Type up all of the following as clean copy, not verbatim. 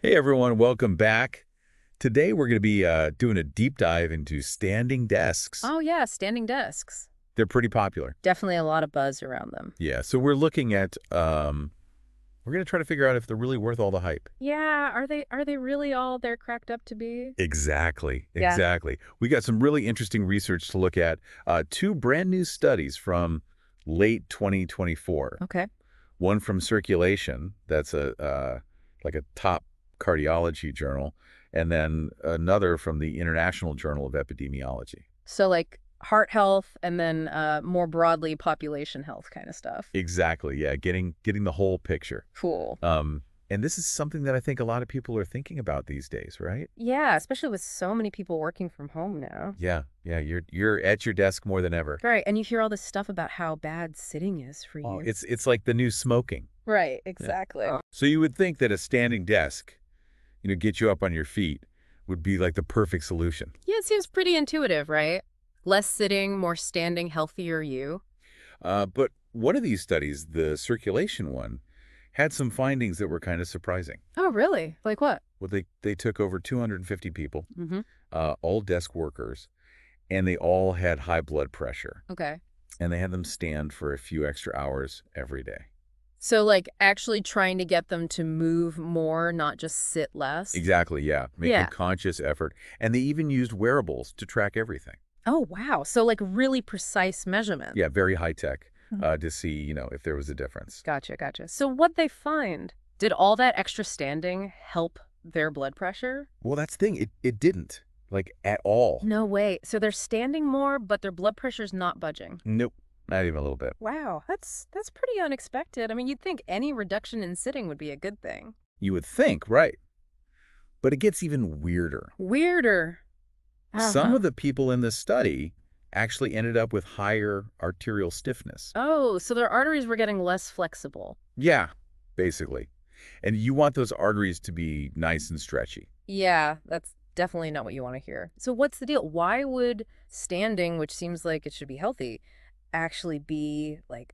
Hey everyone, welcome back. Today we're going to be doing a deep dive into standing desks. Oh, yeah, standing desks. They're pretty popular. Definitely a lot of buzz around them. Yeah, so we're looking at, we're going to try to figure out if they're really worth all the hype. Yeah, are they really all they're cracked up to be? Exactly, Yeah. exactly. We got some really interesting research to look at. Two brand new studies from late 2024. Okay. One from Circulation, that's like a top cardiology journal, and then another from the International Journal of Epidemiology. So like heart health and then more broadly population health kind of stuff. Exactly, yeah, getting the whole picture. Cool. And this is something that I think a lot of people are thinking about these days, right? Yeah, especially with so many people working from home now. Yeah, you're at your desk more than ever. Right, and you hear all this stuff about how bad sitting is for Oh, you. it's like the new smoking. Right, Yeah. exactly. So you would think that a standing desk, get you up on your feet, would be like the perfect solution. Yeah, it seems pretty intuitive, right? Less sitting, more standing, healthier you. But one of these studies, the circulation one, had some findings that were kind of surprising. Oh, really? Like what? Well, they took over 250 people, Mm-hmm. all desk workers, and they all had high blood pressure. Okay. And they had them stand for a few extra hours every day. So, like, actually trying to get them to move more, not just sit less? Exactly, yeah. Make a Yeah. conscious effort. And they even used wearables to track everything. Oh, wow. So, like, really precise measurement. Yeah, very high tech Mhm. to see, if there was a difference. Gotcha, gotcha. So what'd they find? Did all that extra standing help their blood pressure? Well, that's the thing. It didn't, like, at all. No way. So they're standing more, but their blood pressure's not budging. Nope, not even a little bit. Wow, that's pretty unexpected. I mean, you'd think any reduction in sitting would be a good thing. You would think, right? But it gets even weirder. Weirder. Some Uh-huh. of the people in this study actually ended up with higher arterial stiffness. Oh, so their arteries were getting less flexible. Yeah, basically. And you want those arteries to be nice and stretchy. Yeah, that's definitely not what you want to hear. So what's the deal? Why would standing, which seems like it should be healthy, actually be like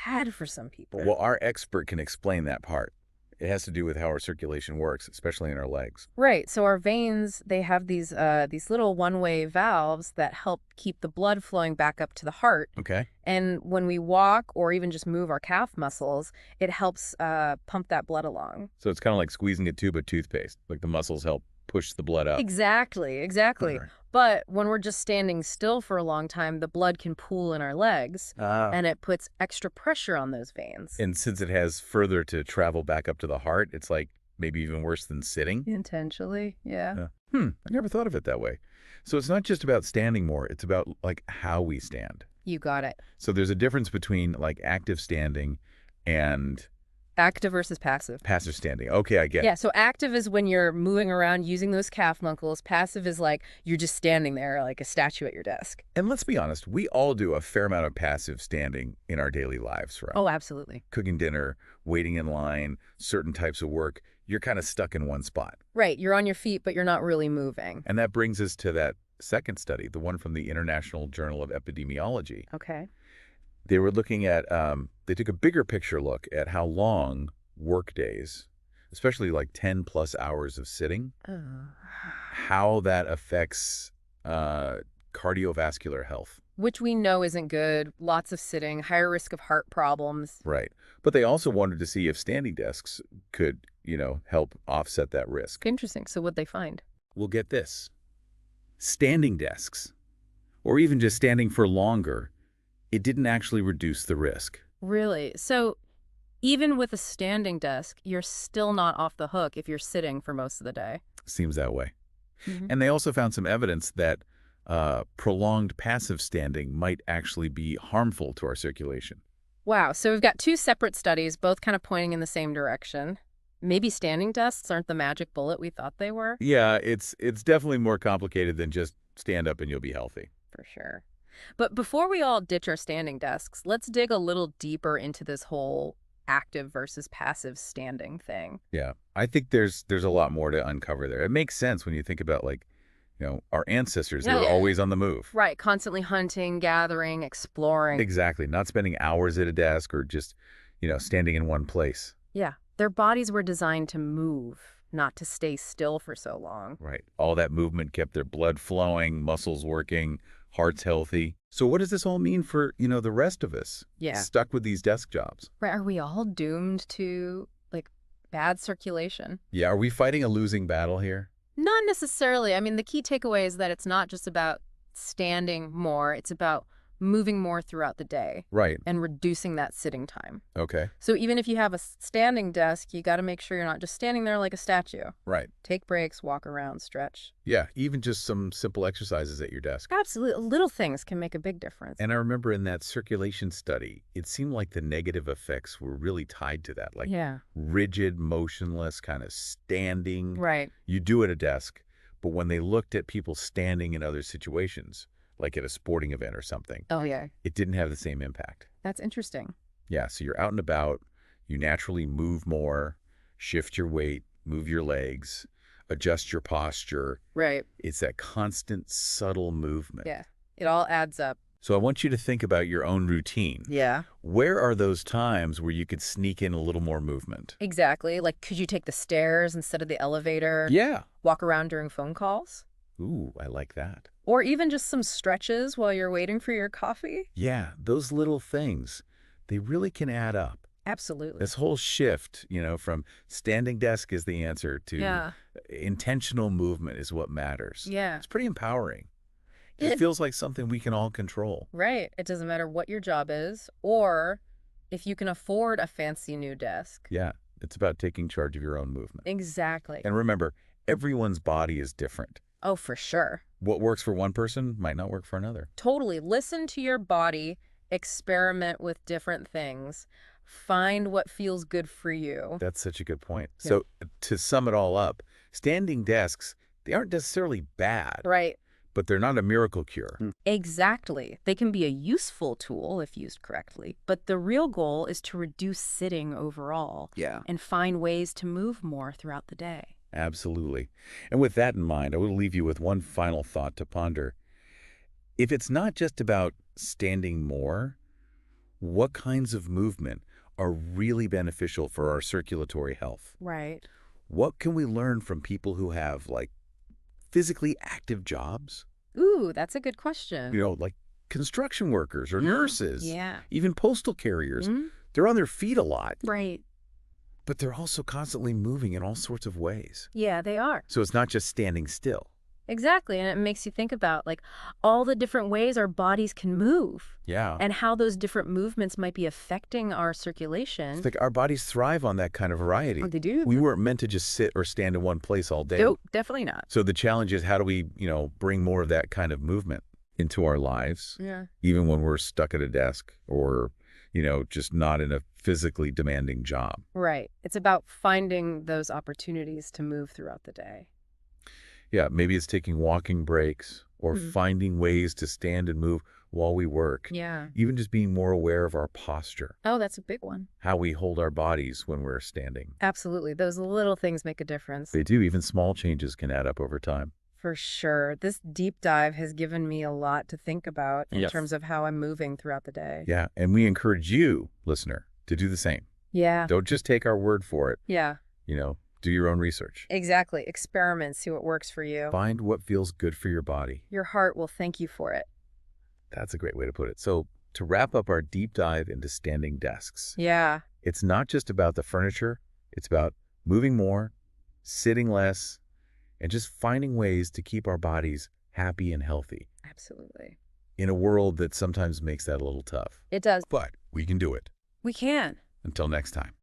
bad for some people? Well, our expert can explain that part. It has to do with how our circulation works, especially in our legs. Right. So our veins, they have these little one-way valves that help keep the blood flowing back up to the heart. Okay? And when we walk or even just move our calf muscles, it helps pump that blood along. So it's kind of like squeezing a tube of toothpaste. Like the muscles help push the blood up. Exactly, exactly. Alright. But when we're just standing still for a long time, the blood can pool in our legs, Ah. and it puts extra pressure on those veins. And since it has further to travel back up to the heart, it's like maybe even worse than sitting. Intentionally, yeah. I never thought of it that way. So it's not just about standing more, it's about like how we stand. You got it. So there's a difference between like active standing and Active versus passive. passive standing. Okay, I get it. Yeah, so active is when you're moving around using those calf muscles. Passive is like you're just standing there like a statue at your desk. And let's be honest, we all do a fair amount of passive standing in our daily lives, right? Oh, absolutely. Cooking dinner, waiting in line, certain types of work, you're kind of stuck in one spot. Right, you're on your feet, but you're not really moving. And that brings us to that second study, the one from the International Journal of Epidemiology. Okay. They were looking at, they took a bigger picture look at how long work days, especially like 10 plus hours of sitting, Oh. how that affects cardiovascular health. Which we know isn't good. Lots of sitting, higher risk of heart problems. Right. But they also wanted to see if standing desks could, help offset that risk. Interesting. So what'd they find? We'll get this. Standing desks, or even just standing for longer, it didn't actually reduce the risk. Really? So even with a standing desk, you're still not off the hook if you're sitting for most of the day. Seems that way. Mhm. And they also found some evidence that prolonged passive standing might actually be harmful to our circulation. Wow. So we've got two separate studies, both kind of pointing in the same direction. Maybe standing desks aren't the magic bullet we thought they were. Yeah, it's definitely more complicated than just stand up and you'll be healthy. For sure. But before we all ditch our standing desks, let's dig a little deeper into this whole active versus passive standing thing. Yeah, I think there's a lot more to uncover there. It makes sense when you think about like, our ancestors, they were Yeah. always on the move. Right, constantly hunting, gathering, exploring. Exactly, not spending hours at a desk or just, standing in one place. Yeah, their bodies were designed to move. not to stay still for so long. Right. All that movement kept their blood flowing, muscles working, hearts healthy. So what does this all mean for, the rest of us Yeah. stuck with these desk jobs? Right. Are we all doomed to, like, bad circulation? Yeah, are we fighting a losing battle here? Not necessarily. I mean, the key takeaway is that it's not just about standing more, it's about moving more throughout the day Right. and reducing that sitting time. Okay. So even if you have a standing desk, you got to make sure you're not just standing there like a statue. Right. Take breaks, walk around, stretch. Yeah, even just some simple exercises at your desk. Absolutely. Little things can make a big difference. And I remember in that circulation study, it seemed like the negative effects were really tied to that, like Yeah. rigid, motionless, kind of standing. Right. You do at a desk, but when they looked at people standing in other situations, like at a sporting event or something, Oh, yeah. it didn't have the same impact. That's interesting. Yeah, so you're out and about, you naturally move more, shift your weight, move your legs, adjust your posture. Right. It's that constant, subtle movement. Yeah. It all adds up. So I want you to think about your own routine. Yeah. Where are those times where you could sneak in a little more movement? Exactly. Like, could you take the stairs instead of the elevator? Yeah. Walk around during phone calls? Ooh, I like that. Or even just some stretches while you're waiting for your coffee? Yeah, those little things, they really can add up. Absolutely. This whole shift, from standing desk is the answer to Yeah. intentional movement is what matters. Yeah. It's pretty empowering. It feels like something we can all control. Right. It doesn't matter what your job is or if you can afford a fancy new desk. Yeah, it's about taking charge of your own movement. Exactly. And remember, everyone's body is different. Oh, for sure. What works for one person might not work for another. Totally. Listen to your body, experiment with different things, find what feels good for you. That's such a good point. Yeah. So to sum it all up, standing desks, they aren't necessarily bad, Right. but they're not a miracle cure. Exactly. They can be a useful tool if used correctly, but the real goal is to reduce sitting overall. Yeah. And find ways to move more throughout the day. Absolutely. And with that in mind, I will leave you with one final thought to ponder. If it's not just about standing more, what kinds of movement are really beneficial for our circulatory health? Right. What can we learn from people who have, physically active jobs? Ooh, that's a good question. Like construction workers or nurses, Yeah. even postal carriers. Mhm. They're on their feet a lot, Right. but they're also constantly moving in all sorts of ways. Yeah, they are. So it's not just standing still. Exactly. And it makes you think about all the different ways our bodies can move Yeah. and how those different movements might be affecting our circulation. It's like our bodies thrive on that kind of variety. Oh, they do. We weren't meant to just sit or stand in one place all day. Nope, definitely not. So the challenge is how do we, bring more of that kind of movement into our lives, Yeah. even when we're stuck at a desk or, just not in a physically demanding job. Right. It's about finding those opportunities to move throughout the day. Yeah, maybe it's taking walking breaks or Mhm. finding ways to stand and move while we work. Yeah. Even just being more aware of our posture, Oh, that's a big one. how we hold our bodies when we're standing. Absolutely. Those little things make a difference. They do. Even small changes can add up over time. For sure. This deep dive has given me a lot to think about in Yes. terms of how I'm moving throughout the day. Yeah, and we encourage you, listener, to do the same. Yeah. Don't just take our word for it. Yeah. Do your own research. Exactly. Experiment, see what works for you. Find what feels good for your body. Your heart will thank you for it. That's a great way to put it. So to wrap up our deep dive into standing desks, Yeah. it's not just about the furniture. It's about moving more, sitting less, and just finding ways to keep our bodies happy and healthy Absolutely. in a world that sometimes makes that a little tough. It does. But we can do it. We can. Until next time.